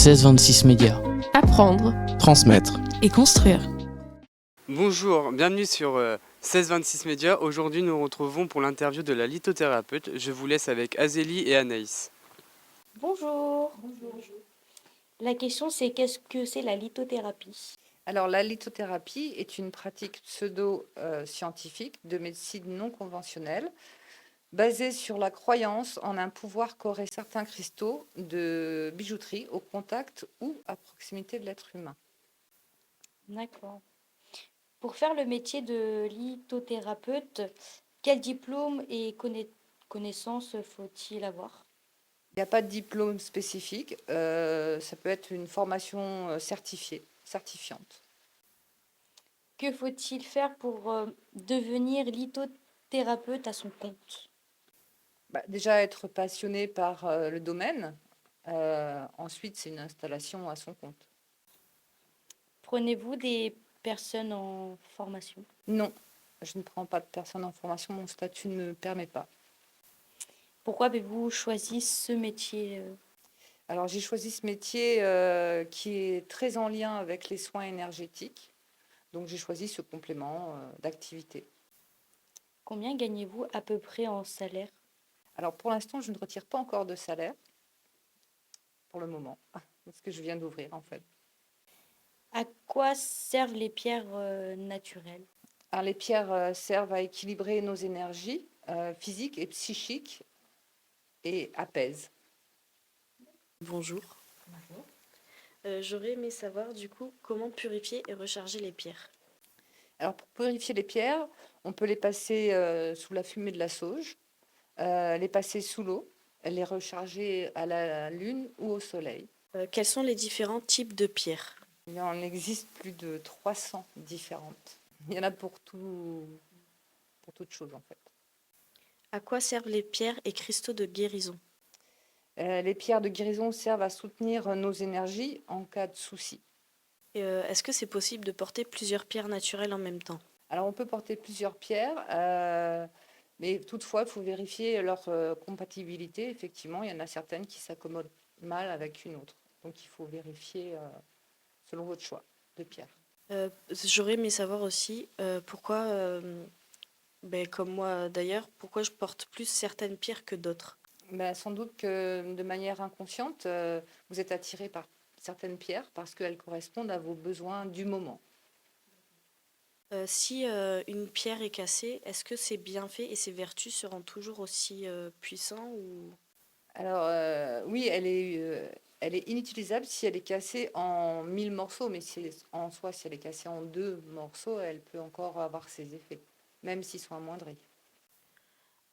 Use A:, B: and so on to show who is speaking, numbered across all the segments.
A: 1626 Médias.
B: Apprendre
A: Transmettre.
B: et construire.
C: Bonjour, bienvenue sur 1626 Médias. Aujourd'hui, nous nous retrouvons pour l'interview de la lithothérapeute. Je vous laisse avec Azélie et Anaïs.
D: Bonjour. La question c'est qu'est-ce que c'est la lithothérapie?
E: Alors, la lithothérapie est une pratique pseudo-scientifique de médecine non conventionnelle basée sur la croyance en un pouvoir qu'auraient certains cristaux de bijouterie au contact ou à proximité de l'être humain.
D: D'accord. Pour faire le métier de lithothérapeute, quel diplôme et connaissances faut-il avoir?
E: Il n'y a pas de diplôme spécifique, ça peut être une formation certifiante.
D: Que faut-il faire pour devenir lithothérapeute à son compte?
E: Déjà être passionné par le domaine, ensuite c'est une installation à son compte.
D: Prenez-vous des personnes en formation?
E: Non, je ne prends pas de personne en formation, mon statut ne me permet pas.
D: Pourquoi avez-vous choisi ce métier?
E: Alors j'ai choisi ce métier qui est très en lien avec les soins énergétiques, donc j'ai choisi ce complément d'activité.
D: Combien gagnez-vous à peu près en salaire?
E: Alors pour l'instant, je ne retire pas encore de salaire, pour le moment, parce que je viens d'ouvrir en fait.
D: À quoi servent les pierres naturelles?
E: Alors les pierres servent à équilibrer nos énergies physiques et psychiques et apaisent.
F: Bonjour. J'aurais aimé savoir du coup comment purifier et recharger les pierres.
E: Alors pour purifier les pierres, on peut les passer sous la fumée de la sauge, les passer sous l'eau, les recharger à la lune ou au soleil.
F: Quels sont les différents types de pierres?
E: Il en existe plus de 300 différentes. Il y en a pour toute chose en fait.
F: À quoi servent les pierres et cristaux de guérison?
E: Les pierres de guérison servent à soutenir nos énergies en cas de soucis.
F: Et, est-ce que c'est possible de porter plusieurs pierres naturelles en même temps?
E: Alors on peut porter plusieurs pierres, mais toutefois il faut vérifier leur compatibilité. Effectivement, il y en a certaines qui s'accommodent mal avec une autre. Donc il faut vérifier selon votre choix de pierre.
F: J'aurais aimé savoir aussi pourquoi, comme moi d'ailleurs, pourquoi je porte plus certaines pierres que d'autres.
E: Sans doute que de manière inconsciente, vous êtes attiré par certaines pierres parce qu'elles correspondent à vos besoins du moment.
F: Si une pierre est cassée, est-ce que ses bienfaits et ses vertus seront toujours aussi puissants ou...
E: Alors oui, elle est inutilisable si elle est cassée en 1000 morceaux, mais en soi, si elle est cassée en 2 morceaux, elle peut encore avoir ses effets, même s'ils sont amoindris.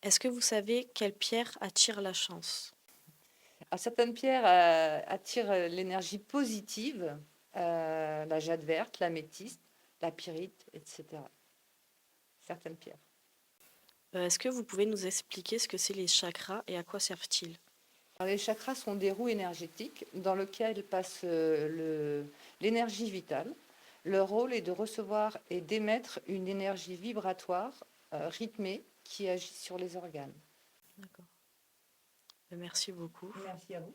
F: Est-ce que vous savez quelle pierre attire la chance?
E: Alors, certaines pierres attirent l'énergie positive, la jade verte, l'améthyste, la pyrite, etc. Certaines pierres.
F: Est-ce que vous pouvez nous expliquer ce que c'est les chakras et à quoi servent-ils?
E: Alors, les chakras sont des roues énergétiques dans lesquelles passe l'énergie vitale. Leur rôle est de recevoir et d'émettre une énergie vibratoire rythmée qui agit sur les organes.
F: D'accord. Merci beaucoup.
E: Merci à vous.